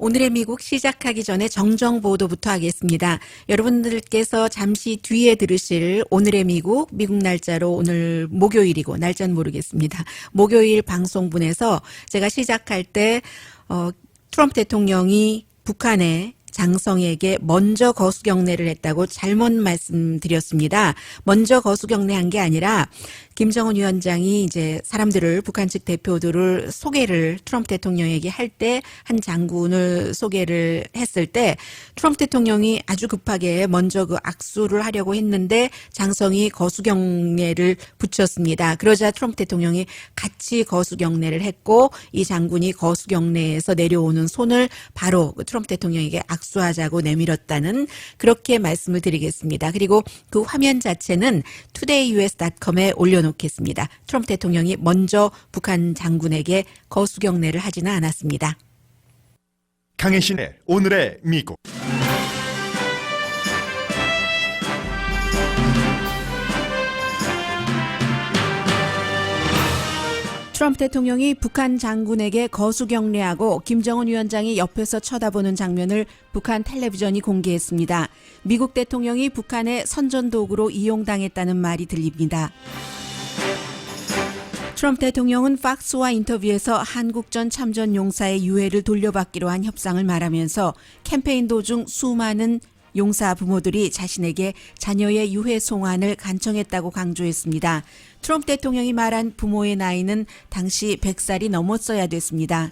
오늘의 미국 시작하기 전에 정정 보도부터 하겠습니다. 여러분들께서 잠시 뒤에 들으실 오늘의 미국 날짜로 오늘 목요일이고 날짜는 모르겠습니다. 목요일 방송분에서 제가 시작할 때 트럼프 대통령이 북한의 장성에게 먼저 거수경례를 했다고 잘못 말씀드렸습니다. 먼저 거수경례한 게 아니라 김정은 위원장이 이제 사람들을 북한 측 대표들을 소개를 트럼프 대통령에게 할 때 한 장군을 소개를 했을 때 트럼프 대통령이 아주 급하게 먼저 그 악수를 하려고 했는데 장성이 거수경례를 붙였습니다. 그러자 트럼프 대통령이 같이 거수경례를 했고 이 장군이 거수경례에서 내려오는 손을 바로 트럼프 대통령에게 악수하자고 내밀었다는 그렇게 말씀을 드리겠습니다. 그리고 그 화면 자체는 todayus.com에 올려놓겠습니다. 트럼프 대통령이 먼저 북한 장군에게 거수경례를 하지는 않았습니다. 강혜신의 오늘의 미국. 트럼프 대통령이 북한 장군에게 거수경례하고 김정은 위원장이 옆에서 쳐다보는 장면을 북한 텔레비전이 공개했습니다. 미국 대통령이 북한의 선전도구로 이용당했다는 말이 들립니다. 트럼프 대통령은 팍스와 인터뷰에서 한국전 참전 용사의 유해를 돌려받기로 한 협상을 말하면서 캠페인 도중 수많은 용사 부모들이 자신에게 자녀의 유해 송환을 간청했다고 강조했습니다. 트럼프 대통령이 말한 부모의 나이는 당시 100살이 넘었어야 됐습니다.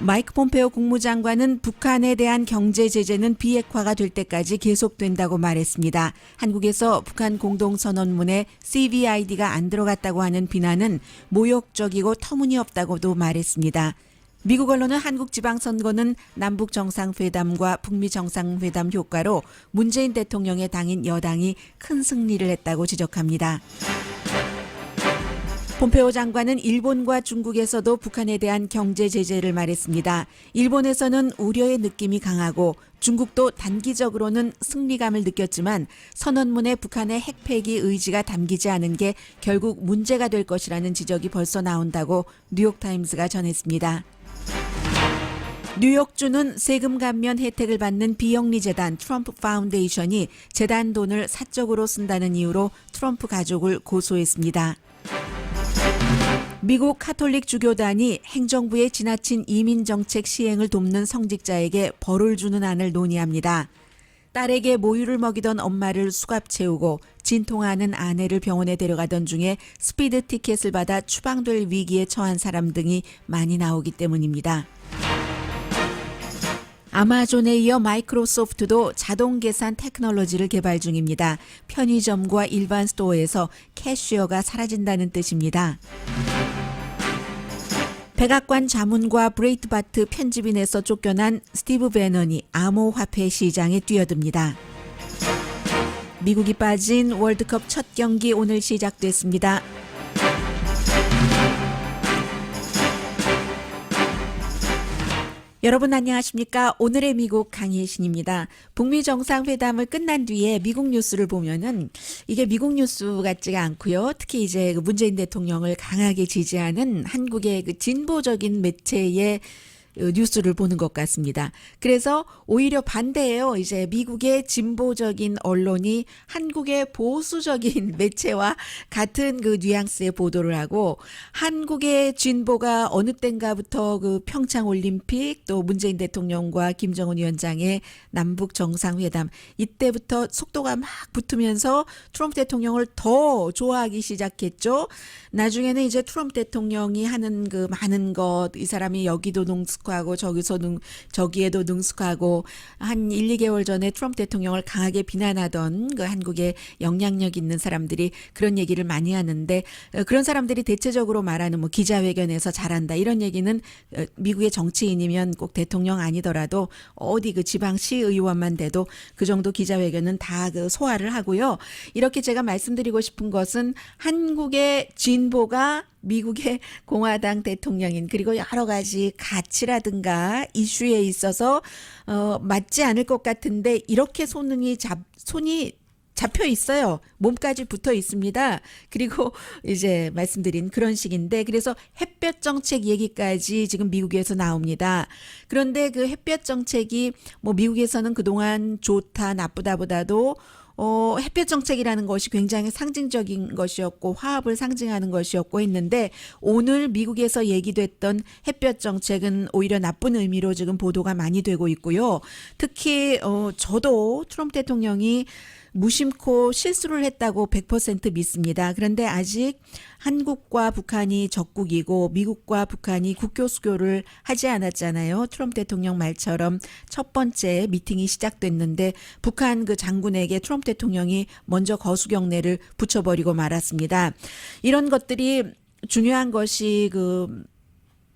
마이크 폼페오 국무장관은 북한에 대한 경제 제재는 비핵화가 될 때까지 계속된다고 말했습니다. 한국에서 북한 공동선언문에 CVID가 안 들어갔다고 하는 비난은 모욕적이고 터무니없다고도 말했습니다. 미국 언론은 한국 지방선거는 남북 정상회담과 북미 정상회담 효과로 문재인 대통령의 당인 여당이 큰 승리를 했다고 지적합니다. 폼페오 장관은 일본과 중국에서도 북한에 대한 경제 제재를 말했습니다. 일본에서는 우려의 느낌이 강하고 중국도 단기적으로는 승리감을 느꼈지만 선언문에 북한의 핵 폐기 의지가 담기지 않은 게 결국 문제가 될 것이라는 지적이 벌써 나온다고 뉴욕타임스가 전했습니다. 뉴욕주는 세금 감면 혜택을 받는 비영리 재단 트럼프 파운데이션이 재단 돈을 사적으로 쓴다는 이유로 트럼프 가족을 고소했습니다. 미국 카톨릭 주교단이 행정부의 지나친 이민 정책 시행을 돕는 성직자에게 벌을 주는 안을 논의합니다. 딸에게 모유를 먹이던 엄마를 수갑 채우고 진통하는 아내를 병원에 데려가던 중에 스피드 티켓을 받아 추방될 위기에 처한 사람 등이 많이 나오기 때문입니다. 아마존에 이어 마이크로소프트도 자동 계산 테크놀로지를 개발 중입니다. 편의점과 일반 스토어에서 캐시어가 사라진다는 뜻입니다. 백악관 자문과 브레이트바트 편집인에서 쫓겨난 스티브 배넌이 암호화폐 시장에 뛰어듭니다. 미국이 빠진 월드컵 첫 경기 오늘 시작됐습니다. 여러분 안녕하십니까? 오늘의 미국 강혜신입니다. 북미 정상회담을 끝난 뒤에 미국 뉴스를 보면은 이게 미국 뉴스 같지가 않고요. 특히 이제 그 문재인 대통령을 강하게 지지하는 한국의 그 진보적인 매체의 뉴스를 보는 것 같습니다. 그래서 오히려 반대예요. 이제 미국의 진보적인 언론이 한국의 보수적인 매체와 같은 그 뉘앙스의 보도를 하고 한국의 진보가 어느 때인가부터 그 평창 올림픽 또 문재인 대통령과 김정은 위원장의 남북 정상회담 이때부터 속도가 막 붙으면서 트럼프 대통령을 더 좋아하기 시작했죠. 나중에는 이제 트럼프 대통령이 하는 그 많은 것 이 사람이 여기도 능숙하고 저기에도 능숙하고 한 1, 2개월 전에 트럼프 대통령을 강하게 비난하던 그 한국의 영향력 있는 사람들이 그런 얘기를 많이 하는데 그런 사람들이 대체적으로 말하는 뭐 기자회견에서 잘한다 이런 얘기는 미국의 정치인이면 꼭 대통령 아니더라도 어디 그 지방시 의원만 돼도 그 정도 기자회견은 다 그 소화를 하고요. 이렇게 제가 말씀드리고 싶은 것은 한국의 진보가 미국의 공화당 대통령인 그리고 여러 가지 가치라든가 이슈에 있어서 맞지 않을 것 같은데 이렇게 손이 잡혀 있어요. 몸까지 붙어 있습니다. 그리고 이제 말씀드린 그런 식인데 그래서 햇볕 정책 얘기까지 지금 미국에서 나옵니다. 그런데 그 햇볕 정책이 뭐 미국에서는 그동안 좋다 나쁘다보다도 햇볕 정책이라는 것이 굉장히 상징적인 것이었고 화합을 상징하는 것이었고 했는데 오늘 미국에서 얘기됐던 햇볕 정책은 오히려 나쁜 의미로 지금 보도가 많이 되고 있고요. 특히 저도 트럼프 대통령이 무심코 실수를 했다고 100% 믿습니다. 그런데 아직 한국과 북한이 적국이고 미국과 북한이 국교 수교를 하지 않았잖아요. 트럼프 대통령 말처럼 첫 번째 미팅이 시작됐는데 북한 그 장군에게 트럼프 대통령이 먼저 거수경례를 붙여버리고 말았습니다. 이런 것들이 중요한 것이 그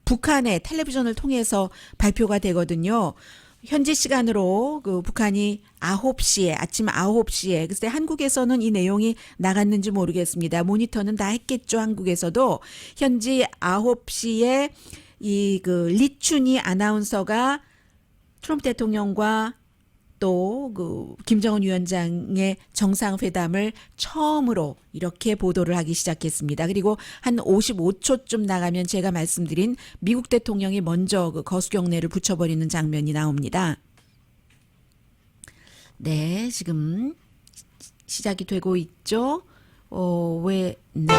북한의 텔레비전을 통해서 발표가 되거든요. 현지 시간으로 그 북한이 9시에 아침 9시에 글쎄 한국에서는 이 내용이 나갔는지 모르겠습니다. 모니터는 다 했겠죠. 한국에서도 현지 9시에 이 그 리춘희 아나운서가 트럼프 대통령과 또 그 김정은 위원장의 정상회담을 처음으로 이렇게 보도를 하기 시작했습니다. 그리고 한 55초쯤 나가면 제가 말씀드린 미국 대통령이 먼저 그 거수경례를 붙여버리는 장면이 나옵니다. 네, 지금 시작이 되고 있죠. 네.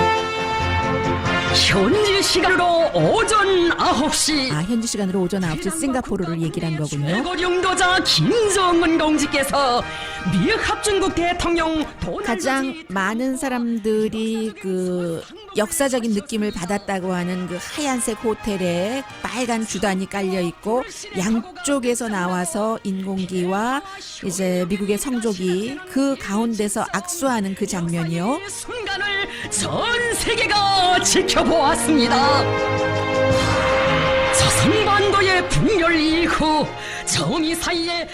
현지 시간으로 오전 9시 현지 시간으로 오전 9시 싱가포르를 얘기를 한 거군요. 최고 영도자 김정은 동지께서 미국 합중국 대통령 가장 많은 사람들이 그 역사적인 느낌을 받았다고 하는 그 하얀색 호텔에 빨간 주단이 깔려 있고 양쪽에서 나와서 인공기와 이제 미국의 성족이 그 가운데서 악수하는 그 장면이요. 순간을 전 세계가 지켜보았습니다. 조선반도의 분열 이후 정의 사이에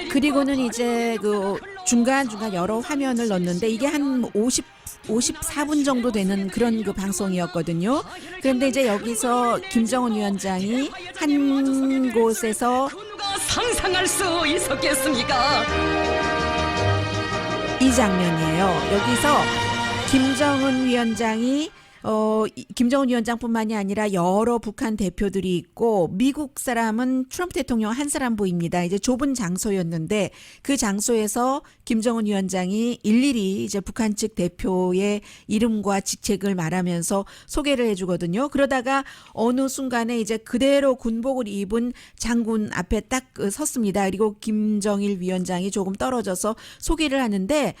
그리고는 이제 그 중간중간 여러 화면을 넣었는데 이게 한 54분 정도 되는 그런 그 방송이었거든요. 그런데 이제 여기서 김정은 위원장이 한 곳에서 누가 상상할 수 있었겠습니까? 이 장면이에요. 여기서 김정은 위원장이 김정은 위원장뿐만이 아니라 여러 북한 대표들이 있고 미국 사람은 트럼프 대통령 한 사람 보입니다. 이제 좁은 장소였는데 그 장소에서 김정은 위원장이 일일이 이제 북한 측 대표의 이름과 직책을 말하면서 소개를 해주거든요. 그러다가 어느 순간에 이제 그대로 군복을 입은 장군 앞에 딱 섰습니다. 그리고 김정일 위원장이 조금 떨어져서 소개를 하는데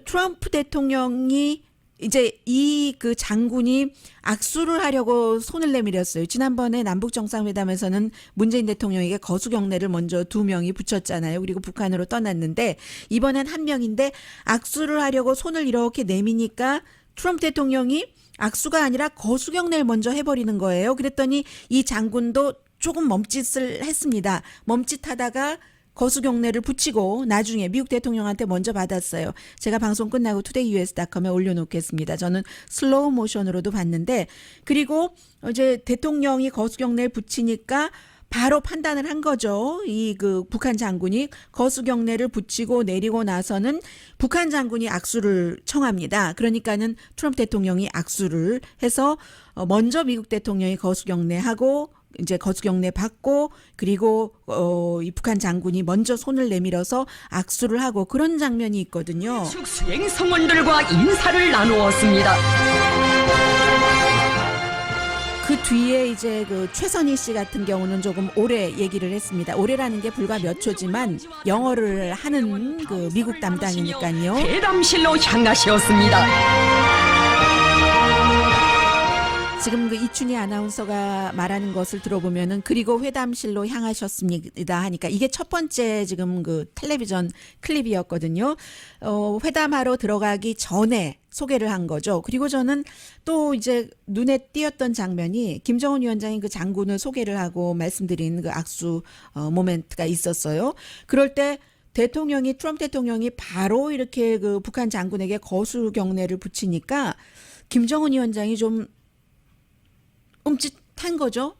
트럼프 대통령이 이제 이 그 장군이 악수를 하려고 손을 내밀었어요. 지난번에 남북 정상회담에서는 문재인 대통령에게 거수경례를 먼저 2명이 붙였잖아요. 그리고 북한으로 떠났는데 이번엔 1명인데 악수를 하려고 손을 이렇게 내미니까 트럼프 대통령이 악수가 아니라 거수경례를 먼저 해버리는 거예요. 그랬더니 이 장군도 조금 멈칫을 했습니다. 멈칫하다가 거수경례를 붙이고 나중에 미국 대통령한테 먼저 받았어요. 제가 방송 끝나고 todayus.com에 올려놓겠습니다. 저는 슬로우 모션으로도 봤는데 그리고 이제 대통령이 거수경례를 붙이니까 바로 판단을 한 거죠. 이 그 북한 장군이 거수경례를 붙이고 내리고 나서는 북한 장군이 악수를 청합니다. 그러니까는 트럼프 대통령이 악수를 해서 먼저 미국 대통령이 거수경례하고 이제 거수경례 받고 그리고 이 북한 장군이 먼저 손을 내밀어서 악수를 하고 그런 장면이 있거든요. 수행 성원들과 인사를 나누었습니다. 그 뒤에 이제 그 최선희 씨 같은 경우는 조금 오래 얘기를 했습니다. 오래라는 게 불과 몇 초지만 영어를 하는 그 미국 담당이니까요. 회담실로 향하셨습니다. 지금 그 이춘희 아나운서가 말하는 것을 들어보면은 그리고 회담실로 향하셨습니다 하니까 이게 첫 번째 지금 그 텔레비전 클립이었거든요. 회담하러 들어가기 전에 소개를 한 거죠. 그리고 저는 또 이제 눈에 띄었던 장면이 김정은 위원장이 그 장군을 소개를 하고 말씀드린 그 악수 모멘트가 있었어요. 그럴 때 트럼프 대통령이 바로 이렇게 그 북한 장군에게 거수경례를 붙이니까 김정은 위원장이 좀 흠칫한 거죠.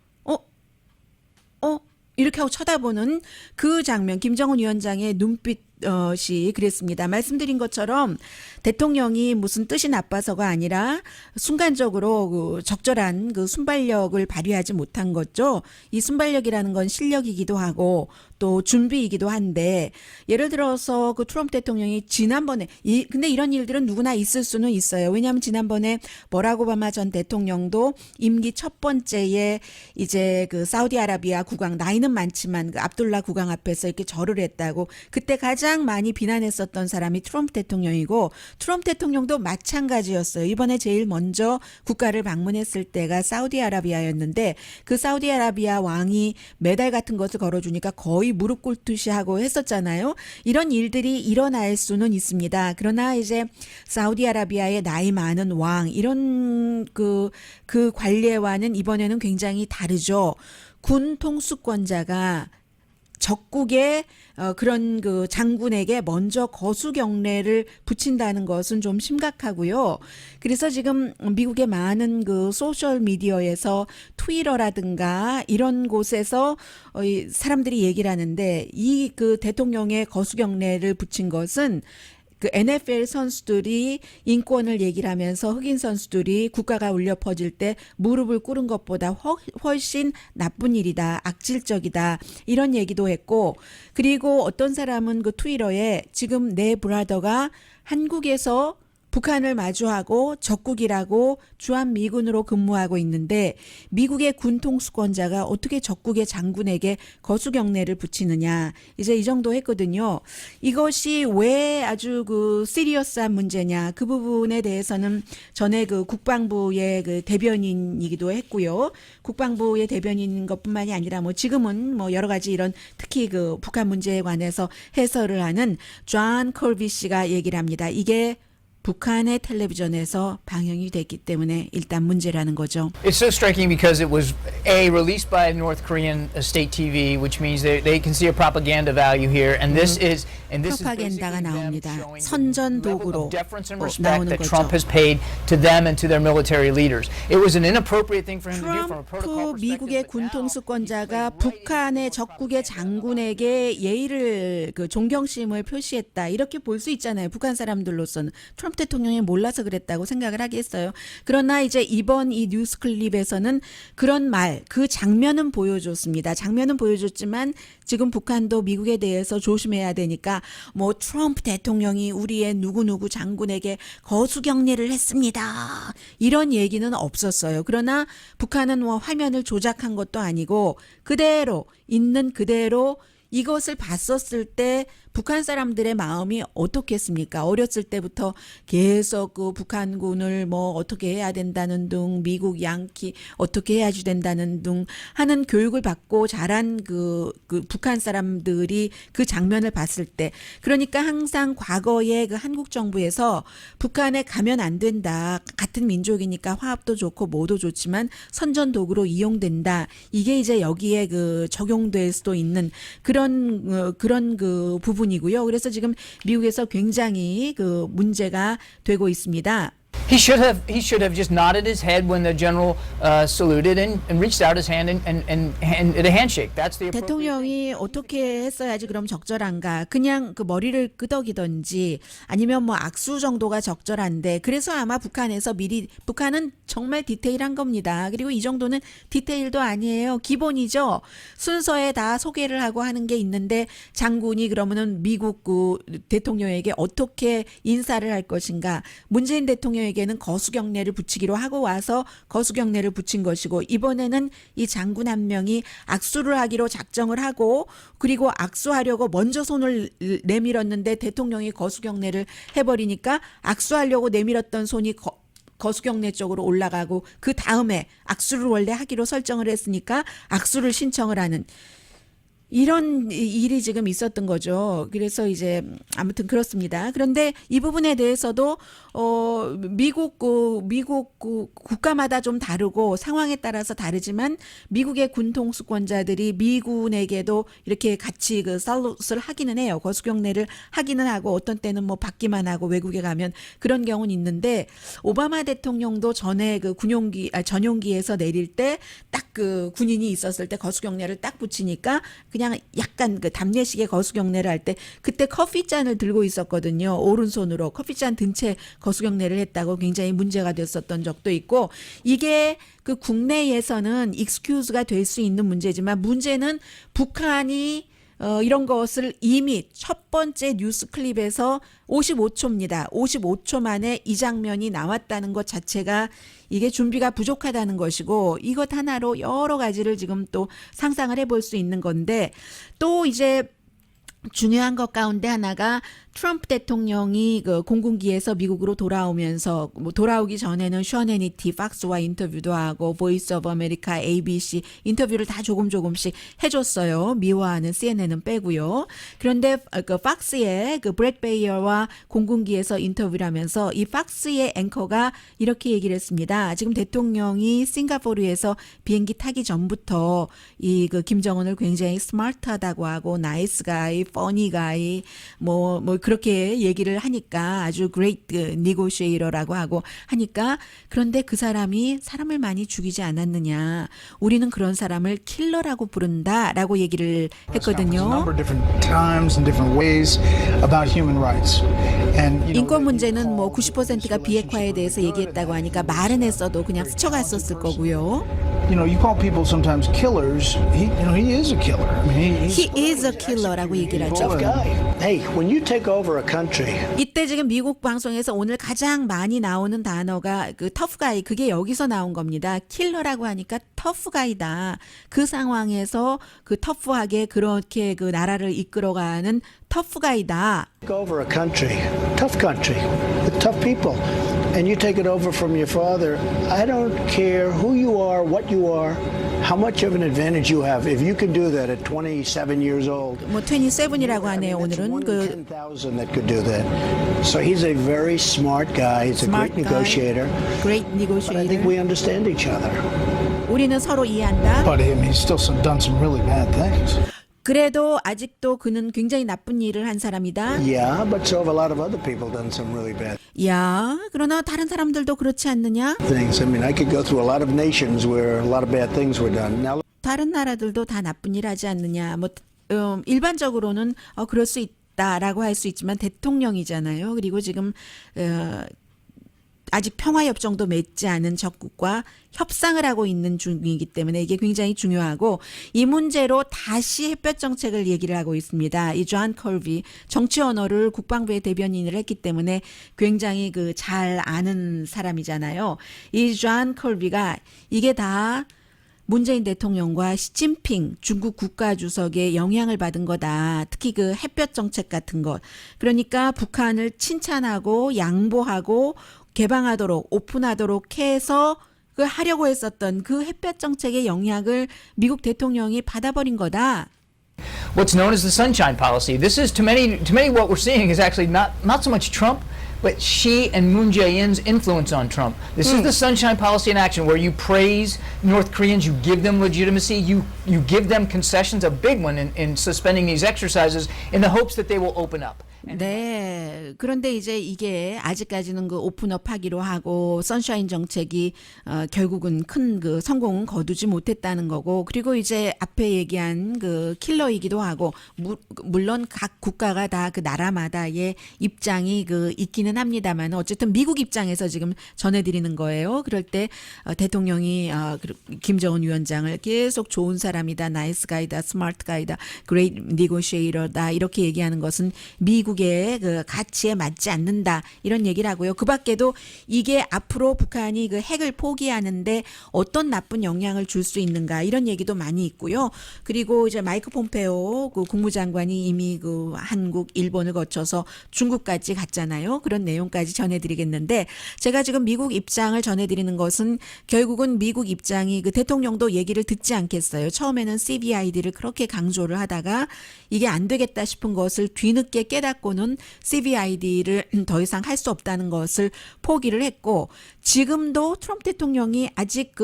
이렇게 하고 쳐다보는 그 장면, 김정은 위원장의 눈빛 씨 그랬습니다. 말씀드린 것처럼 대통령이 무슨 뜻이 나빠서가 아니라 순간적으로 그 적절한 그 순발력을 발휘하지 못한 거죠. 이 순발력이라는 건 실력이기도 하고 또 준비이기도 한데 예를 들어서 그 트럼프 대통령이 지난번에 근데 이런 일들은 누구나 있을 수는 있어요. 왜냐하면 지난번에 버락 오바마 전 대통령도 임기 첫 번째에 이제 그 사우디아라비아 국왕 나이는 많지만 그 압둘라 국왕 앞에서 이렇게 절을 했다고 그때 가장 많이 비난했었던 사람이 트럼프 대통령이고 트럼프 대통령도 마찬가지였어요. 이번에 제일 먼저 국가를 방문했을 때가 사우디아라비아였는데 그 사우디아라비아 왕이 메달 같은 것을 걸어주니까 거의 무릎 꿇듯이 하고 했었잖아요. 이런 일들이 일어날 수는 있습니다. 그러나 이제 사우디아라비아의 나이 많은 왕 이런 그 관례와는 이번에는 굉장히 다르죠. 군 통수권자가 적국의 그런 그 장군에게 먼저 거수 경례를 붙인다는 것은 좀 심각하고요. 그래서 지금 미국의 많은 그 소셜 미디어에서 트위터라든가 이런 곳에서 사람들이 얘기를 하는데 이 그 대통령의 거수 경례를 붙인 것은 그 NFL 선수들이 인권을 얘기를 하면서 흑인 선수들이 국가가 울려 퍼질 때 무릎을 꿇은 것보다 훨씬 나쁜 일이다. 악질적이다. 이런 얘기도 했고 그리고 어떤 사람은 그 트위터에 지금 내 브라더가 한국에서 북한을 마주하고 적국이라고 주한미군으로 근무하고 있는데 미국의 군통수권자가 어떻게 적국의 장군에게 거수경례를 붙이느냐. 이제 이 정도 했거든요. 이것이 왜 아주 그 시리어스한 문제냐. 그 부분에 대해서는 전에 그 국방부의 그 대변인이기도 했고요. 국방부의 대변인인 것뿐만이 아니라 뭐 지금은 뭐 여러 가지 이런 특히 그 북한 문제에 관해서 해설을 하는 존 컬비 씨가 얘기를 합니다. 이게 북한의 텔레비전에서 방영이 됐기 때문에 일단 문제라는 거죠. It's so striking because it was released by North Korean state TV, which means they can see a propaganda value here, and this is 프로파간다가 나옵니다. the 선전 level 도구로 of deference and respect 나오는 that 거죠. Trump has paid to them and to their military leaders. It was an inappropriate thing for him to do from a 트럼프 protocol 미국의 perspective. but now 군통수권자가 he's played right 북한의 into a 적국의 propaganda 장군에게 예의를 그 존경심을 표시했다 이렇게 볼 수 있잖아요. 북한 사람들로서는 트럼프 대통령이 몰라서 그랬다고 생각을 하겠어요. 그러나 이제 이번 이 뉴스 클립에서는 그런 말, 그 장면은 보여줬습니다. 장면은 보여줬지만 지금 북한도 미국에 대해서 조심해야 되니까 뭐 트럼프 대통령이 우리의 누구누구 장군에게 거수경례를 했습니다. 이런 얘기는 없었어요. 그러나 북한은 뭐 화면을 조작한 것도 아니고 그대로 있는 그대로 이것을 봤었을 때 북한 사람들의 마음이 어떻겠습니까? 어렸을 때부터 계속 그 북한군을 뭐 어떻게 해야 된다는 등 미국 양키 어떻게 해야지 된다는 등 하는 교육을 받고 자란 그 북한 사람들이 그 장면을 봤을 때 그러니까 항상 과거에 그 한국 정부에서 북한에 가면 안 된다. 같은 민족이니까 화합도 좋고 뭐도 좋지만 선전 도구로 이용된다. 이게 이제 여기에 그 적용될 수도 있는 그런 그 부분이고요. 그래서 지금 미국에서 굉장히 그 문제가 되고 있습니다. He should have just nodded his head when the general saluted and reached out his hand and a handshake. That's the appropriate thing. 대통령이 어떻게 했어야지 그럼 적절한가? 그냥 그 머리를 끄덕이던지 아니면 뭐 악수 정도가 적절한데 그래서 아마 북한에서 미리 북한은 정말 디테일한 겁니다. 그리고 이 정도는 디테일도 아니에요. 기본이죠. 순서에 다 소개를 하고 하는 게 있는데 장군이 그러면은 미국 그 대통령에게 어떻게 인사를 할 것인가? 문재인 대통령에게는 거수경례를 붙이기로 하고 와서 거수경례를 붙인 것이고 이번에는 이 장군 한 명이 악수를 하기로 작정을 하고 그리고 악수하려고 먼저 손을 내밀었는데 대통령이 거수경례를 해버리니까 악수하려고 내밀었던 손이 거수경례 쪽으로 올라가고 그 다음에 악수를 원래 하기로 설정을 했으니까 악수를 신청을 하는 이런 일이 지금 있었던 거죠. 그래서 이제 아무튼 그렇습니다. 그런데 이 부분에 대해서도 미국 국가마다 좀 다르고 상황에 따라서 다르지만 미국의 군통수권자들이 미군에게도 이렇게 같이 그 살룻을 하기는 해요. 거수경례를 하기는 하고 어떤 때는 뭐 받기만 하고 외국에 가면 그런 경우는 있는데 오바마 대통령도 전에 그 전용기에서 내릴 때 딱 그 군인이 있었을 때 거수경례를 딱 붙이니까 그냥 약간 그 담례식의 거수경례를 할 때 그때 커피잔을 들고 있었거든요. 오른손으로 커피잔 든 채 거수경례를 했다고 굉장히 문제가 됐었던 적도 있고 이게 그 국내에서는 익스큐즈가 될 수 있는 문제지만 문제는 북한이 이런 것을 이미 첫 번째 뉴스 클립에서 55초입니다. 55초 만에 이 장면이 나왔다는 것 자체가 이게 준비가 부족하다는 것이고 이것 하나로 여러 가지를 지금 또 상상을 해볼 수 있는 건데 또 이제 중요한 것 가운데 하나가 트럼프 대통령이 그 공군기에서 미국으로 돌아오면서 뭐 돌아오기 전에는 션 해니티 팍스와 인터뷰도 하고 보이스 오브 아메리카 ABC 인터뷰를 다 조금씩 해줬어요. 미화하는 CNN은 빼고요. 그런데 그 팍스의 그 브렛 베이어와 공군기에서 인터뷰를 하면서 이 팍스의 앵커가 이렇게 얘기를 했습니다. 지금 대통령이 싱가포르에서 비행기 타기 전부터 이 그 김정은을 굉장히 스마트하다고 하고 나이스 가이, 퍼니 가이 뭐 그렇게 얘기를 하니까 아주 great negotiator라고 하고 하니까 그런데 그 사람이 사람을 많이 죽이지 않았느냐. 우리는 그런 사람을 킬러라고 부른다라고 얘기를 했거든요. 인권 문제는 뭐 90%가 비핵화에 대해서 얘기했다고 하니까 말은 했어도 그냥 스쳐갔었을 거고요. You call people sometimes killers. He is a killer. I mean, He is a killer라고 얘기를 하죠. Hey, when you take over a country, 이때 지금 미국 방송에서 오늘 가장 많이 나오는 단어가 그 터프가이 그게 여기서 나온 겁니다. 킬러라고 하니까 터프가이다. 그 상황에서 그 터프하게 그렇게 그 나라를 이끌어가는 터프가이다. take over a tough country, with tough people, and you take it over from your father. I don't care who you are, what you are, how much of an advantage you have. If you can do that at 27 years old, 뭐 27이라고 하네요. 오늘은 그 10,000 that could do that. So he's a very smart guy. He's a smart great guy, negotiator. great But I think negotiator. we understand each other. 우리는 서로 이해한다. but he's still done some really bad things. 그래도 아직도 그는 굉장히 나쁜 일을 한 사람이다. Yeah, but so have a lot of other people done some really bad 야, 그러나 다른 사람들도 그렇지 않느냐? things. I mean, I could go through a lot of nations where a lot of bad things were done. Now, 다른 나라들도 다 나쁜 일 하지 않느냐? 뭐 일반적으로는 그럴 수 있다라고 할 수 있지만 대통령이잖아요. 그리고 지금 아직 평화협정도 맺지 않은 적국과 협상을 하고 있는 중이기 때문에 이게 굉장히 중요하고 이 문제로 다시 햇볕 정책을 얘기를 하고 있습니다. 이 존 컬비 정치 언어를 국방부의 대변인을 했기 때문에 굉장히 그 잘 아는 사람이잖아요. 이 존 컬비가 이게 다 문재인 대통령과 시진핑 중국 국가주석의 영향을 받은 거다. 특히 그 햇볕 정책 같은 것. 그러니까 북한을 칭찬하고 양보하고 개방하도록 오픈하도록 해서 그 하려고 했었던 그 햇볕 정책의 영향을 미국 대통령이 받아버린 거다. What's known as the Sunshine Policy. This is to many what we're seeing is actually not so much Trump, but Xi and Moon Jae-in's influence on Trump. This is the Sunshine Policy in action, where you praise North Koreans, you give them legitimacy, you give them concessions, a big one in suspending these exercises, in the hopes that they will open up. 네. 그런데 이제 이게 아직까지는 그 오픈업 하기로 하고 선샤인 정책이 결국은 큰 그 성공은 거두지 못했다는 거고 그리고 이제 앞에 얘기한 그 킬러이기도 하고 물론 각 국가가 다 그 나라마다의 입장이 그 있기는 합니다만 어쨌든 미국 입장에서 지금 전해드리는 거예요. 그럴 때 대통령이 김정은 위원장을 계속 좋은 사람이다, 나이스 가이다, 스마트 가이다, 그레이트 니고시에이터다 이렇게 얘기하는 것은 미국의 그 가치에 맞지 않는다 이런 얘기를 하고요. 그 밖에도 이게 앞으로 북한이 그 핵을 포기하는데 어떤 나쁜 영향을 줄 수 있는가 이런 얘기도 많이 있고요. 그리고 이제 마이크 폼페오 그 국무장관이 이미 그 한국, 일본을 거쳐서 중국까지 갔잖아요. 그런 내용까지 전해드리겠는데 제가 지금 미국 입장을 전해드리는 것은 결국은 미국 입장이 그 대통령도 얘기를 듣지 않겠어요. 처음에는 CVID를 그렇게 강조를 하다가 이게 안 되겠다 싶은 것을 뒤늦게 깨닫고 갖고는 CVID를 더 이상 할 수 없다는 것을 포기를 했고 지금도 트럼프 대통령이 아직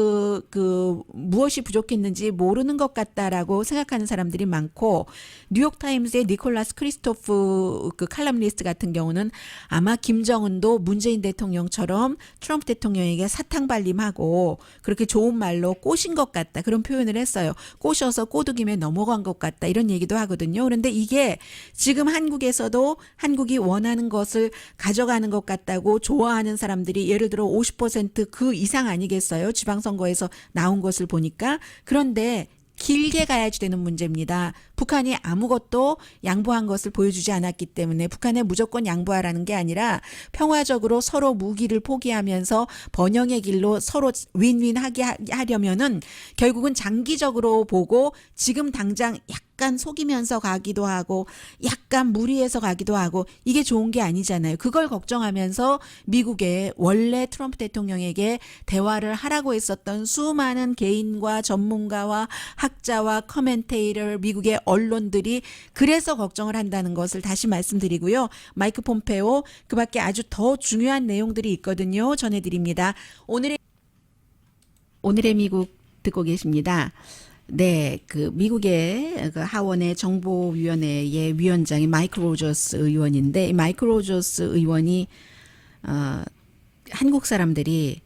무엇이 부족했는지 모르는 것 같다라고 생각하는 사람들이 많고 뉴욕타임스의 니콜라스 크리스토프 그 칼럼니스트 같은 경우는 아마 김정은도 문재인 대통령처럼 트럼프 대통령에게 사탕발림하고 그렇게 좋은 말로 꼬신 것 같다 그런 표현을 했어요. 꼬셔서 꼬드김에 넘어간 것 같다 이런 얘기도 하거든요. 그런데 이게 지금 한국에서도 한국이 원하는 것을 가져가는 것 같다고 좋아하는 사람들이 예를 들어 50%그 이상 아니겠어요? 지방선거에서 나온 것을 보니까. 그런데 길게 가야지 되는 문제입니다. 북한이 아무것도 양보한 것을 보여주지 않았기 때문에 북한에 무조건 양보하라는 게 아니라 평화적으로 서로 무기를 포기하면서 번영의 길로 서로 윈윈하게 하려면은 결국은 장기적으로 보고 지금 당장 약간 속이면서 가기도 하고 약간 무리해서 가기도 하고 이게 좋은 게 아니잖아요. 그걸 걱정하면서 미국의 원래 트럼프 대통령에게 대화를 하라고 했었던 수많은 개인과 전문가와 학자와 커멘테이터 미국의 언론들이 그래서 걱정을 한다는 것을 다시 말씀드리고요. 마이크 폼페오 그밖에 아주 더 중요한 내용들이 있거든요. 전해드립니다. 오늘의 미국 듣고 계십니다. 네, 그 미국의 그 하원의 정보위원회의 위원장이 마이크 로저스 의원인데 이 마이크 로저스 의원이 한국 사람들이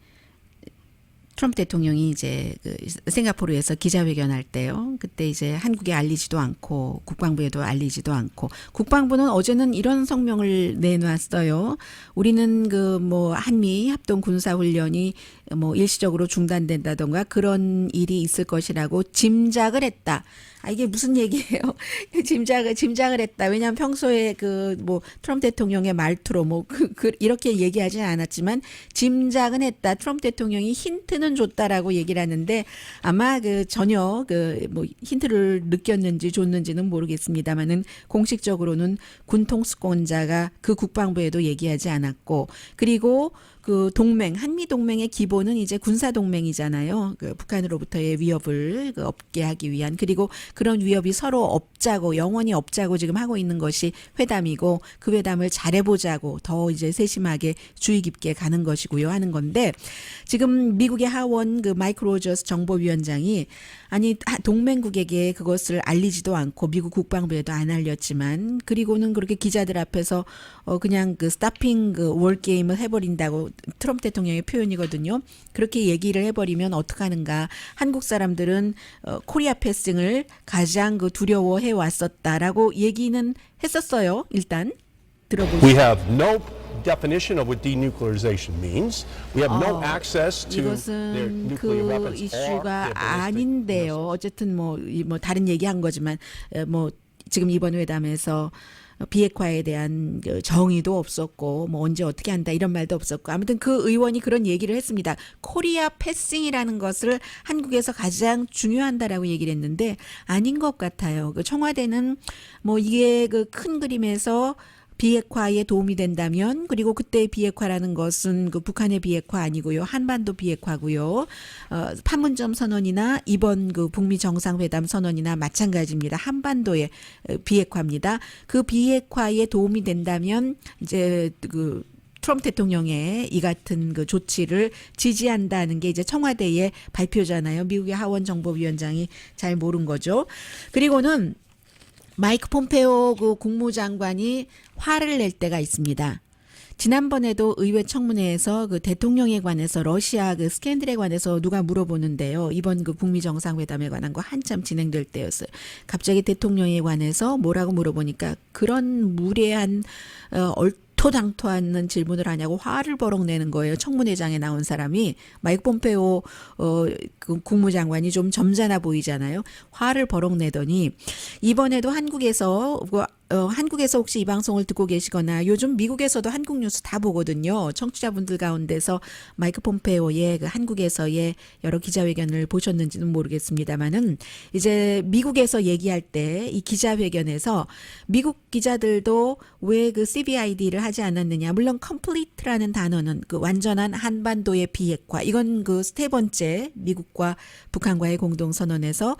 트럼프 대통령이 이제 그 싱가포르에서 기자회견할 때요. 그때 이제 한국에 알리지도 않고 국방부에도 알리지도 않고 국방부는 어제는 이런 성명을 내놨어요. 우리는 그 뭐 한미 합동 군사 훈련이 뭐 일시적으로 중단된다던가 그런 일이 있을 것이라고 짐작을 했다. 이게 무슨 얘기예요? 짐작을 했다. 왜냐하면 평소에 그 뭐 트럼프 대통령의 말투로 뭐 이렇게 얘기하지는 않았지만 짐작은 했다. 트럼프 대통령이 힌트는 줬다라고 얘기를 하는데 아마 그 전혀 그 뭐 힌트를 느꼈는지 줬는지는 모르겠습니다만은 공식적으로는 군통수권자가 그 국방부에도 얘기하지 않았고 그리고 그 동맹 한미 동맹의 기본은 이제 군사 동맹이잖아요. 그 북한으로부터의 위협을 없게 하기 위한 그리고 그런 위협이 서로 없자고 영원히 없자고 지금 하고 있는 것이 회담이고 그 회담을 잘해보자고 더 이제 세심하게 주의 깊게 가는 것이고요 하는 건데 지금 미국의 하원 그 마이크 로저스 정보위원장이 아니 동맹국에게 그것을 알리지도 않고 미국 국방부에도 안 알렸지만 그리고는 그렇게 기자들 앞에서 그냥 그 스타핑 그 월게임을 해버린다고 트럼프 대통령의 표현이거든요. 그렇게 얘기를 해버리면 어떡하는가. 한국 사람들은 코리아 패싱을 가장 그 두려워해 왔었다라고 얘기는 했었어요. 일단 들어보시죠. We have no definition of what denuclearization means. We have no access to their 이것은 nuclear 그 weapons or 이슈가 their ballistic 아닌데요. 어쨌든 뭐 다른 얘기한 거지만 뭐 지금 이번 회담에서 비핵화에 대한 그 정의도 없었고 뭐 언제 어떻게 한다 이런 말도 없었고 아무튼 그 의원이 그런 얘기를 했습니다. 코리아 패싱이라는 것을 한국에서 가장 중요한다라고 얘기를 했는데 아닌 것 같아요. 그 청와대는 뭐 이게 그 큰 그림에서 비핵화에 도움이 된다면 그리고 그때의 비핵화라는 것은 그 북한의 비핵화 아니고요. 한반도 비핵화고요. 판문점 선언이나 이번 그 북미 정상회담 선언이나 마찬가지입니다. 한반도의 비핵화입니다. 그 비핵화에 도움이 된다면 이제 그 트럼프 대통령의 이 같은 그 조치를 지지한다는 게 이제 청와대의 발표잖아요. 미국의 하원 정보위원장이 잘 모른 거죠. 그리고는 마이크 폼페오 그 국무장관이 화를 낼 때가 있습니다. 지난번에도 의회 청문회에서 그 대통령에 관해서 러시아 그 스캔들에 관해서 누가 물어보는데요. 이번 그 북미 정상회담에 관한 거 한참 진행될 때였어요. 갑자기 대통령에 관해서 뭐라고 물어보니까 그런 무례한 얼토당토하는 질문을 하냐고 화를 버럭 내는 거예요. 청문회장에 나온 사람이 마이크 폼페오 그 국무장관이 좀 점잖아 보이잖아요. 화를 버럭 내더니 이번에도 한국에서 혹시 이 방송을 듣고 계시거나 요즘 미국에서도 한국 뉴스 다 보거든요. 청취자분들 가운데서 마이크 폼페오의 그 한국에서의 여러 기자회견을 보셨는지는 모르겠습니다만은 이제 미국에서 얘기할 때 이 기자회견에서 미국 기자들도 왜 그 CVID를 하지 않았느냐. 물론 complete라는 단어는 그 완전한 한반도의 비핵화. 이건 그 세 번째 미국과 북한과의 공동선언에서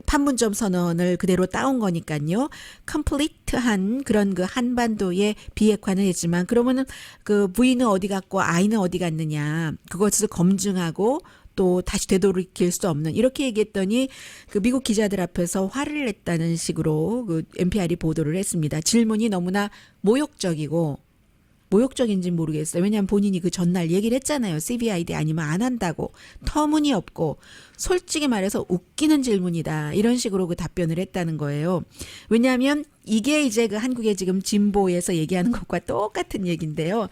판문점 선언을 그대로 따온 거니까요. 컴플리트한 그런 그 한반도의 비핵화는 했지만 그러면은 그 V는 어디 갔고 I는 어디 갔느냐 그것을 검증하고 또 다시 되돌이킬 수 없는 이렇게 얘기했더니 그 미국 기자들 앞에서 화를 냈다는 식으로 그 NPR이 보도를 했습니다. 질문이 너무나 모욕적인지 모르겠어요. 왜냐하면 본인이 그 전날 얘기를 했잖아요. CBID 아니면 안 한다고. 터무니없고 솔직히 말해서 웃기는 질문이다. 이런 식으로 그 답변을 했다는 거예요. 왜냐하면 이게 이제 그 한국의 지금 진보에서 얘기하는 것과 똑같은 얘기인데요.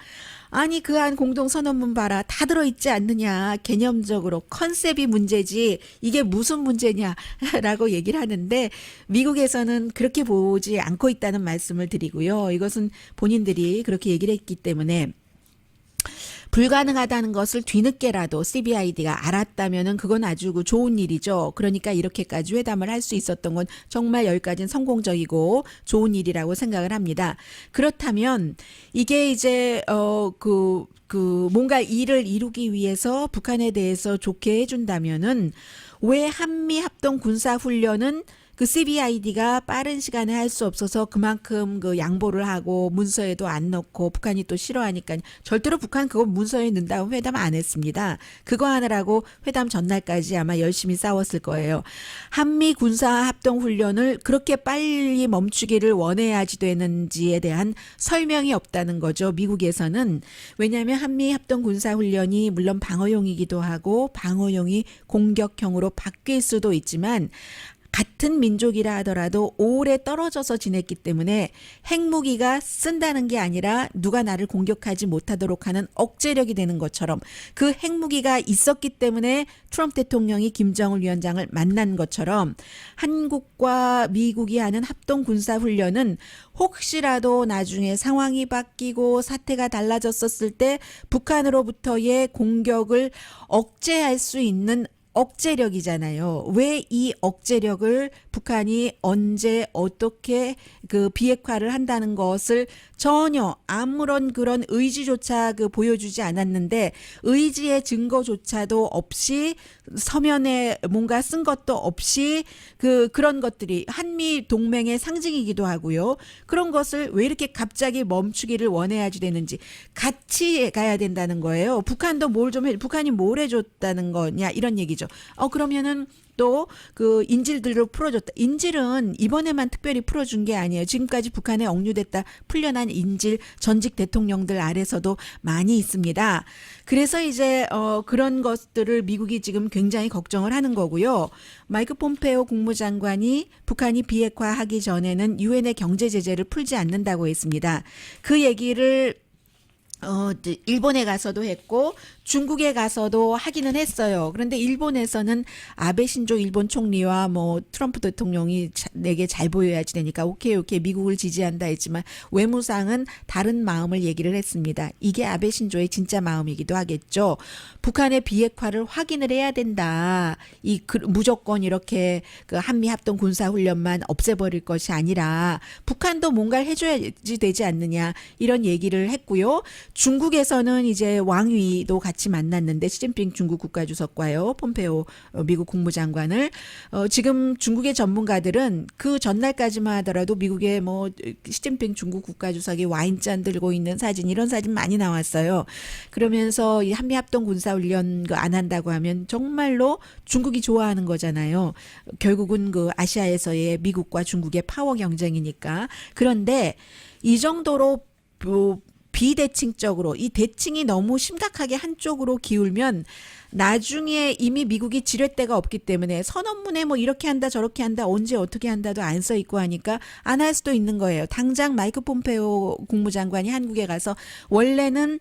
아니 그 안 공동선언문 봐라. 다 들어있지 않느냐. 개념적으로 컨셉이 문제지 이게 무슨 문제냐라고 얘기를 하는데 미국에서는 그렇게 보지 않고 있다는 말씀을 드리고요. 이것은 본인들이 그렇게 얘기를 했기 때문에 불가능하다는 것을 뒤늦게라도 CBID가 알았다면은 그건 아주 좋은 일이죠. 그러니까 이렇게까지 회담을 할 수 있었던 건 정말 여기까지는 성공적이고 좋은 일이라고 생각을 합니다. 그렇다면 이게 이제 뭔가 일을 이루기 위해서 북한에 대해서 좋게 해준다면은 왜 한미 합동 군사 훈련은 그 CBID가 빠른 시간에 할 수 없어서 그만큼 그 양보를 하고 문서에도 안 넣고 북한이 또 싫어하니까 절대로 북한 그거 문서에 넣는다고 회담 안 했습니다. 그거 하느라고 회담 전날까지 아마 열심히 싸웠을 거예요. 한미 군사 합동 훈련을 그렇게 빨리 멈추기를 원해야지 되는지에 대한 설명이 없다는 거죠. 미국에서는. 왜냐하면 한미 합동 군사 훈련이 물론 방어용이기도 하고 방어용이 공격형으로 바뀔 수도 있지만 같은 민족이라 하더라도 오래 떨어져서 지냈기 때문에 핵무기가 쓴다는 게 아니라 누가 나를 공격하지 못하도록 하는 억제력이 되는 것처럼 그 핵무기가 있었기 때문에 트럼프 대통령이 김정을 위원장을 만난 것처럼 한국과 미국이 하는 합동 군사훈련은 혹시라도 나중에 상황이 바뀌고 사태가 달라졌었을 때 북한으로부터의 공격을 억제할 수 있는 억제력이잖아요. 왜 이 억제력을 북한이 언제 어떻게 그 비핵화를 한다는 것을 전혀 아무런 그런 의지조차 그 보여주지 않았는데 의지의 증거조차도 없이 서면에 뭔가 쓴 것도 없이 그런 것들이 한미 동맹의 상징이기도 하고요. 그런 것을 왜 이렇게 갑자기 멈추기를 원해야지 되는지 같이 가야 된다는 거예요. 북한도 북한이 뭘 해줬다는 거냐 이런 얘기죠. 그러면은 또 그 인질들로 풀어줬다. 인질은 이번에만 특별히 풀어준 게 아니에요. 지금까지 북한에 억류됐다 풀려난 인질 전직 대통령들 아래서도 많이 있습니다. 그래서 이제 그런 것들을 미국이 지금 굉장히 걱정을 하는 거고요. 마이크 폼페오 국무장관이 북한이 비핵화하기 전에는 유엔의 경제 제재를 풀지 않는다고 했습니다. 그 얘기를 일본에 가서도 했고 중국에 가서도 하기는 했어요. 그런데 일본에서는 아베 신조 일본 총리와 뭐 트럼프 대통령이 내게 잘 보여야지 되니까 오케이 미국을 지지한다 했지만 외무상은 다른 마음을 얘기를 했습니다. 이게 아베 신조의 진짜 마음이기도 하겠죠. 북한의 비핵화를 확인을 해야 된다. 무조건 이렇게 그 한미 합동 군사 훈련만 없애버릴 것이 아니라 북한도 뭔가를 해줘야지 되지 않느냐 이런 얘기를 했고요. 중국에서는 이제 왕위도 같이 만났는데 시진핑 중국 국가주석과요. 폼페오 미국 국무장관을 지금 중국의 전문가들은 그 전날까지만 하더라도 미국의 뭐 시진핑 중국 국가주석이 와인잔 들고 있는 사진 이런 사진 많이 나왔어요. 그러면서 이 한미 합동 군사 훈련 안 한다고 하면 정말로 중국이 좋아하는 거잖아요. 결국은 그 아시아에서의 미국과 중국의 파워 경쟁이니까. 그런데 이 정도로 비대칭적으로 이 대칭이 너무 심각하게 한쪽으로 기울면 나중에 이미 미국이 지렛 데가 없기 때문에 선언문에 뭐 이렇게 한다 저렇게 한다 언제 어떻게 한다도 안 써 있고 하니까 안 할 수도 있는 거예요. 당장 마이크 폼페오 국무장관이 한국에 가서 원래는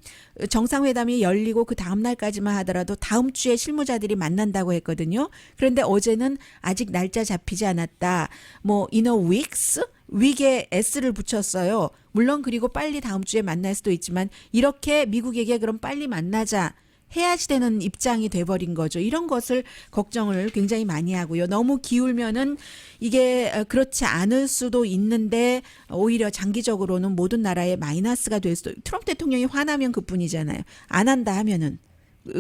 정상회담이 열리고 그 다음 날까지만 하더라도 다음 주에 실무자들이 만난다고 했거든요. 그런데 어제는 아직 날짜 잡히지 않았다. 뭐 in a weeks? 위에 S를 붙였어요. 물론 그리고 빨리 다음 주에 만날 수도 있지만 이렇게 미국에게 그럼 빨리 만나자 해야지 되는 입장이 돼버린 거죠. 이런 것을 걱정을 굉장히 많이 하고요. 너무 기울면은 이게 그렇지 않을 수도 있는데 오히려 장기적으로는 모든 나라에 마이너스가 될 수도. 트럼프 대통령이 화나면 그뿐이잖아요. 안 한다 하면은.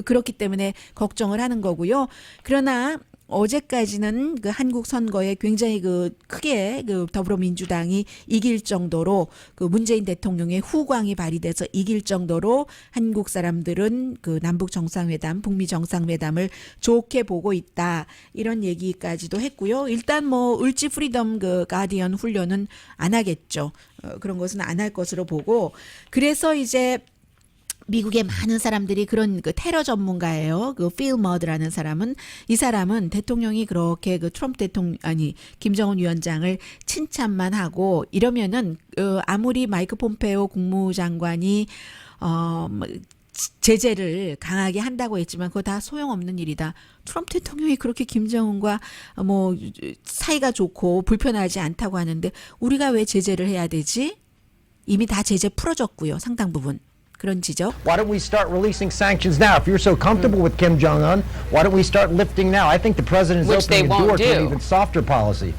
그렇기 때문에 걱정을 하는 거고요. 그러나 어제까지는 그 한국 선거에 굉장히 그 크게 그 더불어민주당이 이길 정도로 그 문재인 대통령의 후광이 발휘돼서 이길 정도로 한국 사람들은 그 남북 정상회담, 북미 정상회담을 좋게 보고 있다. 이런 얘기까지도 했고요. 일단 뭐 을지 프리덤 그 가디언 훈련은 안 하겠죠. 그런 것은 안 할 것으로 보고 그래서 이제 미국의 많은 사람들이 그런 그 테러 전문가예요. 그 필 머드라는 사람은 이 사람은 대통령이 그렇게 그 트럼프 대통령 아니 김정은 위원장을 칭찬만 하고 이러면은 아무리 마이크 폼페오 국무장관이 뭐 제재를 강하게 한다고 했지만 그거 다 소용없는 일이다. 트럼프 대통령이 그렇게 김정은과 뭐 사이가 좋고 불편하지 않다고 하는데 우리가 왜 제재를 해야 되지? 이미 다 제재 풀어졌고요. 상당 부분. 그런 지적. Why don't we start releasing sanctions now? If you're so comfortable with Kim Jong-un, why don't we start lifting now? I think the president is Which they opening a door won't to an do. even softer policy.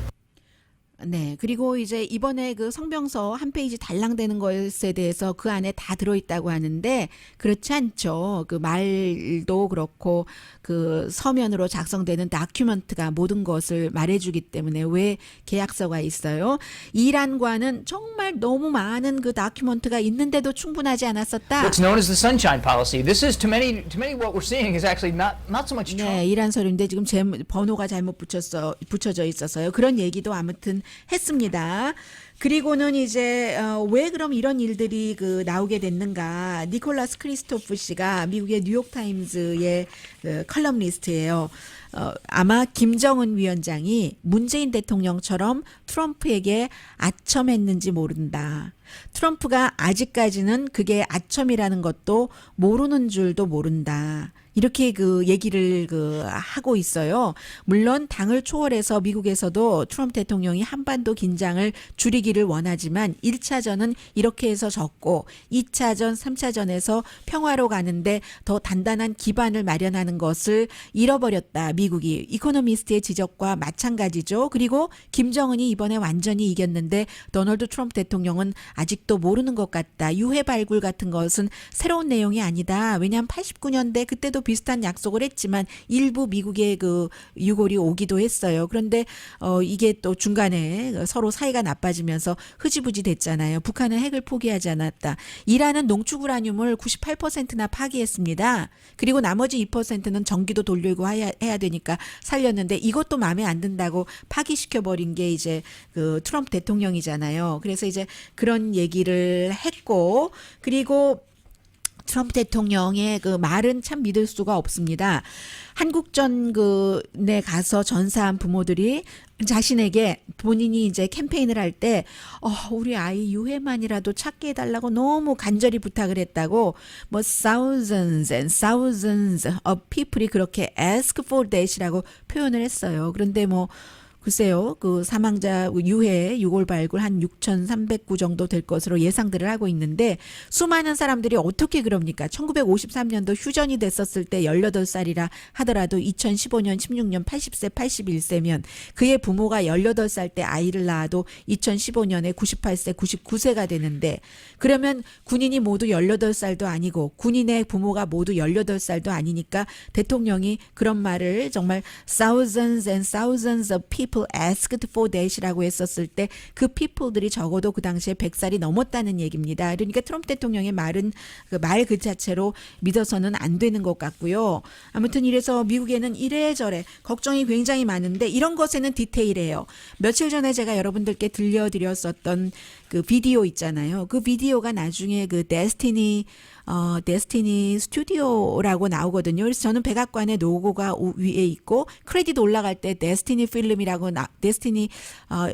네. 그리고 이제 이번에 그 성명서 한 페이지 달랑되는 것에 대해서 그 안에 다 들어있다고 하는데 그렇지 않죠. 그 말도 그렇고 그 서면으로 작성되는 다큐멘트가 모든 것을 말해주기 때문에 왜 계약서가 있어요. 이란과는 정말 너무 많은 그 다큐멘트가 있는데도 충분하지 않았었다. What's known as the Sunshine Policy. This is to many what we're seeing is actually not so much Trump. 네, 이란 서류인데 지금 번호가 잘못 붙여져 있어서요. 그런 얘기도 아무튼 했습니다. 그리고는 이제 왜 그럼 이런 일들이 그 나오게 됐는가? 니콜라스 크리스토프 씨가 미국의 뉴욕 타임즈의 그 컬럼니스트예요. 아마 김정은 위원장이 문재인 대통령처럼 트럼프에게 아첨했는지 모른다. 트럼프가 아직까지는 그게 아첨이라는 것도 모르는 줄도 모른다. 이렇게 그 얘기를 그 하고 있어요. 물론 당을 초월해서 미국에서도 트럼프 대통령이 한반도 긴장을 줄이기를 원하지만 1차전은 이렇게 해서 졌고 2차전, 3차전에서 평화로 가는데 더 단단한 기반을 마련하는 것을 잃어버렸다. 미국이. 이코노미스트의 지적과 마찬가지죠. 그리고 김정은이 이번에 완전히 이겼는데 도널드 트럼프 대통령은 아직도 모르는 것 같다. 유해 발굴 같은 것은 새로운 내용이 아니다. 왜냐하면 89년대 그때도 비슷한 약속을 했지만 일부 미국의 그 유골이 오기도 했어요. 그런데 이게 또 중간에 서로 사이가 나빠지면서 흐지부지 됐잖아요. 북한은 핵을 포기하지 않았다. 이란은 농축 우라늄을 98%나 파기했습니다. 그리고 나머지 2%는 전기도 돌리고 해야 되니까 살렸는데 이것도 마음에 안 든다고 파기시켜버린 게 이제 그 트럼프 대통령이잖아요. 그래서 이제 그런 얘기를 했고 그리고 트럼프 대통령의 그 말은 참 믿을 수가 없습니다. 한국전에 가서 전사한 부모들이 자신에게 본인이 이제 캠페인을 할 때 우리 아이 유해만이라도 찾게 해달라고 너무 간절히 부탁을 했다고 뭐 thousands and thousands of people이 그렇게 ask for that이라고 표현을 했어요. 그런데 뭐 글쎄요, 그 사망자 유해 유골 발굴 한 6,300구 정도 될 것으로 예상들을 하고 있는데 수많은 사람들이 어떻게 그럽니까? 1953년도 휴전이 됐었을 때 18살이라 하더라도 2015년, 16년 80세, 81세면 그의 부모가 18살 때 아이를 낳아도 2015년에 98세, 99세가 되는데 그러면 군인이 모두 18살도 아니고 군인의 부모가 모두 18살도 아니니까 대통령이 그런 말을 정말 thousands and thousands of people asked for that이라고 했었을 때 그 people들이 적어도 그 당시에 100살이 넘었다는 얘기입니다. 그러니까 트럼프 대통령의 말은 말 그 자체로 믿어서는 안 되는 것 같고요. 아무튼 이래서 미국에는 이래저래 걱정이 굉장히 많은데 이런 것에는 디테일해요. 며칠 전에 제가 여러분들께 들려드렸었던 그 비디오 있잖아요. 그 비디오가 나중에 그 데스티니 스튜디오라고 나오거든요. 그래서 저는 백악관의 로고가 위에 있고 크레딧 올라갈 때 데스티니 필름이라고 데스티니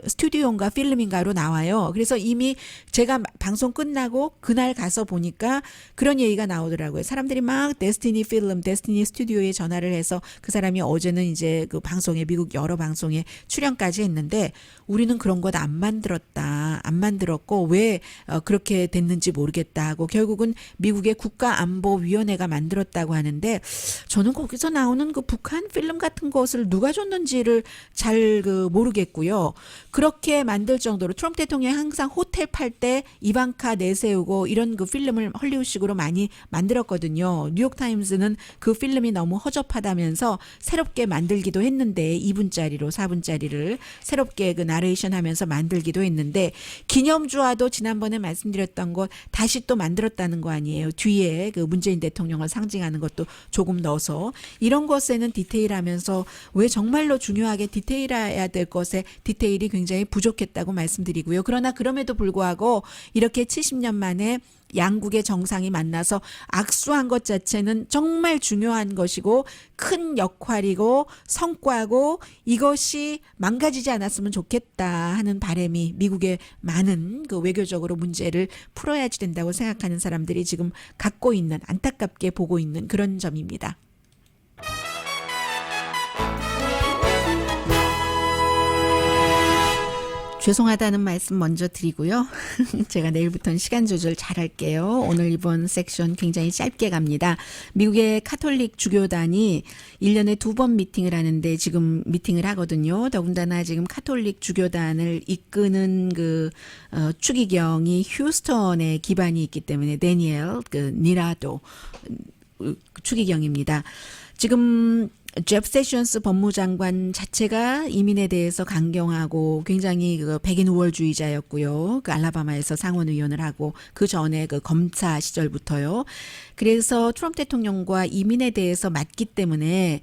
스튜디오인가 필름인가로 나와요. 그래서 이미 제가 방송 끝나고 그날 가서 보니까 그런 얘기가 나오더라고요. 사람들이 막 데스티니 필름, 데스티니 스튜디오에 전화를 해서 그 사람이 어제는 이제 그 방송에 미국 여러 방송에 출연까지 했는데 우리는 그런 것 안 만들었다. 안 만들었고 왜 그렇게 됐는지 모르겠다 하고 결국은 미국의 국가안보위원회가 만들었다고 하는데 저는 거기서 나오는 그 북한 필름 같은 것을 누가 줬는지를 잘 모르겠고요. 그렇게 만들 정도로 트럼프 대통령이 항상 호텔 팔 때 이방카 내세우고 이런 그 필름을 헐리우드식으로 많이 만들었거든요. 뉴욕타임스는 그 필름이 너무 허접하다면서 새롭게 만들기도 했는데 2분짜리로 4분짜리를 새롭게 그 나레이션 하면서 만들기도 했는데 기념주화도 지난번에 말씀드렸던 것 다시 또 만들었다는 거 아니에요. 뒤에 그 문재인 대통령을 상징하는 것도 조금 넣어서 이런 것에는 디테일하면서 왜 정말로 중요하게 디테일해야 될 것에 디테일이 굉장히 부족했다고 말씀드리고요. 그러나 그럼에도 불구하고 이렇게 70년 만에 양국의 정상이 만나서 악수한 것 자체는 정말 중요한 것이고 큰 역할이고 성과고 이것이 망가지지 않았으면 좋겠다 하는 바람이 미국의 많은 그 외교적으로 문제를 풀어야지 된다고 생각하는 사람들이 지금 갖고 있는 안타깝게 보고 있는 그런 점입니다. 죄송하다는 말씀 먼저 드리고요. 제가 내일부터는 시간 조절 잘할게요. 오늘 이번 섹션 굉장히 짧게 갑니다. 미국의 카톨릭 주교단이 1년에 2번 미팅을 하는데 지금 미팅을 하거든요. 더군다나 지금 카톨릭 주교단을 이끄는 그 추기경이 휴스턴에 기반이 있기 때문에 데니엘 니라도 추기경입니다. 지금 제프 세션스 법무장관 자체가 이민에 대해서 강경하고 굉장히 그 백인 우월주의자였고요. 그 알라바마에서 상원 의원을 하고 그 전에 그 검사 시절부터요. 그래서 트럼프 대통령과 이민에 대해서 맞기 때문에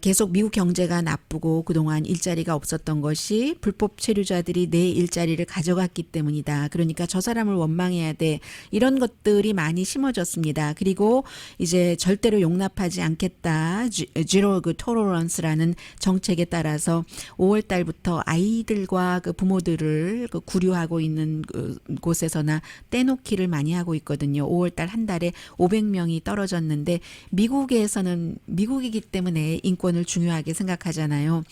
계속 미국 경제가 나쁘고 그동안 일자리가 없었던 것이 불법 체류자들이 내 일자리를 가져갔기 때문이다. 그러니까 저 사람을 원망해야 돼. 이런 것들이 많이 심어졌습니다. 그리고 이제 절대로 용납하지 않겠다. 지로 그 토러런스라는 정책에 따라서 5월 달부터 아이들과 그 부모들을 그 구류하고 있는 그 곳에서나 떼놓기를 많이 하고 있거든요. 5월 달 한 달에 500명이 떨어졌는데 미국에서는 미국이기 때문에 인권을 중요하게 생각하잖아요.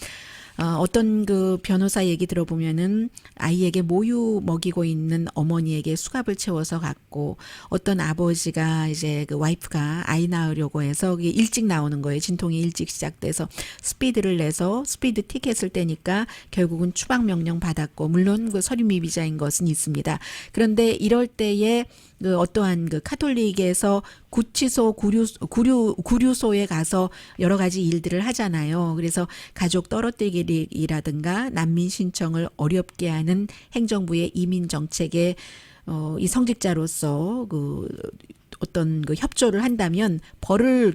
어떤 그 변호사 얘기 들어보면은 아이에게 모유 먹이고 있는 어머니에게 수갑을 채워서 갔고 어떤 아버지가 이제 그 와이프가 아이 낳으려고 해서 그게 일찍 나오는 거예요. 진통이 일찍 시작돼서 스피드를 내서 스피드 티켓을 떼니까 결국은 추방 명령 받았고 물론 그 서류 미비자인 것은 있습니다. 그런데 이럴 때에 그 어떠한 그 카톨릭에서 구치소 구류소에 가서 여러 가지 일들을 하잖아요. 그래서 가족 떨어뜨리기라든가 난민 신청을 어렵게 하는 행정부의 이민 정책에 이 성직자로서 그 어떤 그 협조를 한다면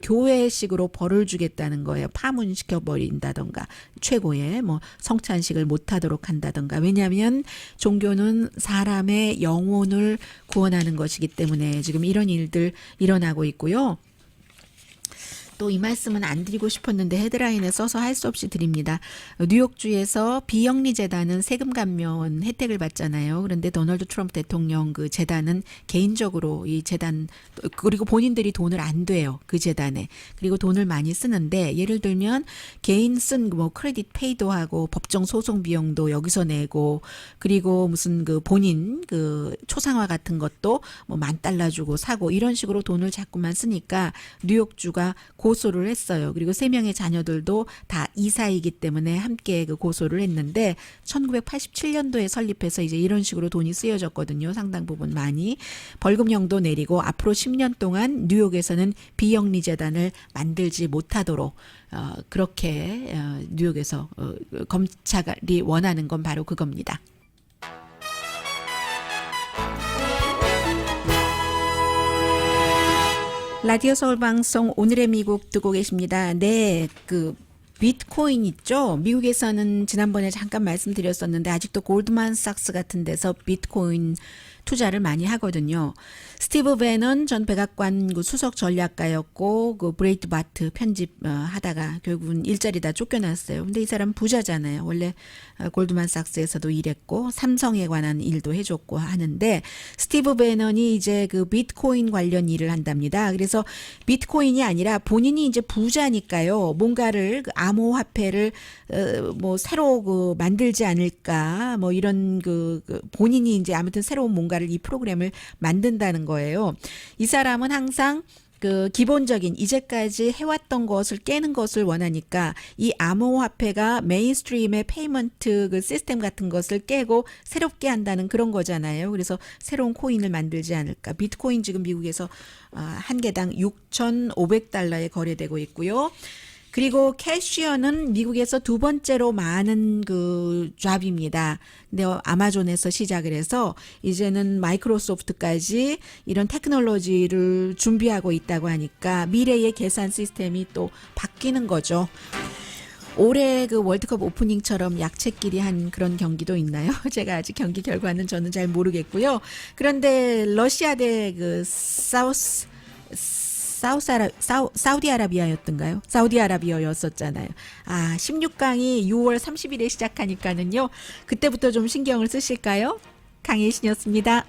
교회식으로 벌을 주겠다는 거예요. 파문시켜 버린다던가 최고의 뭐 성찬식을 못 하도록 한다던가. 왜냐하면 종교는 사람의 영혼을 구원하는 것이기 때문에 지금 이런 일들 일어나고 있고요. 또 이 말씀은 안 드리고 싶었는데 헤드라인에 써서 할 수 없이 드립니다. 뉴욕주에서 비영리 재단은 세금 감면 혜택을 받잖아요. 그런데 도널드 트럼프 대통령 그 재단은 개인적으로 이 재단 그리고 본인들이 돈을 안 돼요. 그 재단에. 그리고 돈을 많이 쓰는데 예를 들면 개인 쓴 뭐 크레딧 페이도 하고 법정 소송 비용도 여기서 내고 그리고 무슨 그 본인 그 초상화 같은 것도 뭐 $10,000 주고 사고 이런 식으로 돈을 자꾸만 쓰니까 뉴욕주가 고소를 했어요. 그리고 3명의 자녀들도 다 이사이기 때문에 함께 그 고소를 했는데 1987년도에 설립해서 이제 이런 식으로 돈이 쓰여졌거든요. 상당 부분 많이. 벌금형도 내리고 앞으로 10년 동안 뉴욕에서는 비영리 재단을 만들지 못하도록 그렇게 뉴욕에서 검찰이 원하는 건 바로 그겁니다. 라디오 서울 방송 오늘의 미국 듣고 계십니다. 네, 그 비트코인 있죠? 미국에서는 지난번에 잠깐 말씀드렸었는데 아직도 골드만삭스 같은 데서 비트코인 투자를 많이 하거든요. 스티브 배넌 전 백악관 그 수석 전략가였고 그 브레이트 바트 편집 하다가 결국은 일자리 다 쫓겨났어요. 근데 이 사람 부자잖아요. 원래 골드만삭스에서도 일했고 삼성에 관한 일도 해줬고 하는데 스티브 배넌이 이제 그 비트코인 관련 일을 한답니다. 그래서 비트코인이 아니라 본인이 이제 부자니까요. 뭔가를 그 암호화폐를 뭐 새로 그 만들지 않을까 뭐 이런 그 본인이 이제 아무튼 새로운 뭔가를 이 프로그램을 만든다는 거예요. 이 사람은 항상 그 기본적인 이제까지 해왔던 것을 깨는 것을 원하니까 이 암호화폐가 메인스트림의 페이먼트 그 시스템 같은 것을 깨고 새롭게 한다는 그런 거잖아요. 그래서 새로운 코인을 만들지 않을까. 비트코인 지금 미국에서 한 개당 6,500달러에 거래되고 있고요. 그리고 캐시어는 미국에서 두 번째로 많은 그 잡입니다. 근데 아마존에서 시작을 해서 이제는 마이크로소프트까지 이런 테크놀로지를 준비하고 있다고 하니까 미래의 계산 시스템이 또 바뀌는 거죠. 올해 그 월드컵 오프닝처럼 약체끼리 한 그런 경기도 있나요? 제가 아직 경기 결과는 저는 잘 모르겠고요. 그런데 러시아 대 그 사우디아라비아였던가요? 사우디아라비아였었잖아요. 16강이 6월 30일에 시작하니까는요. 그때부터 좀 신경을 쓰실까요? 강혜신이었습니다.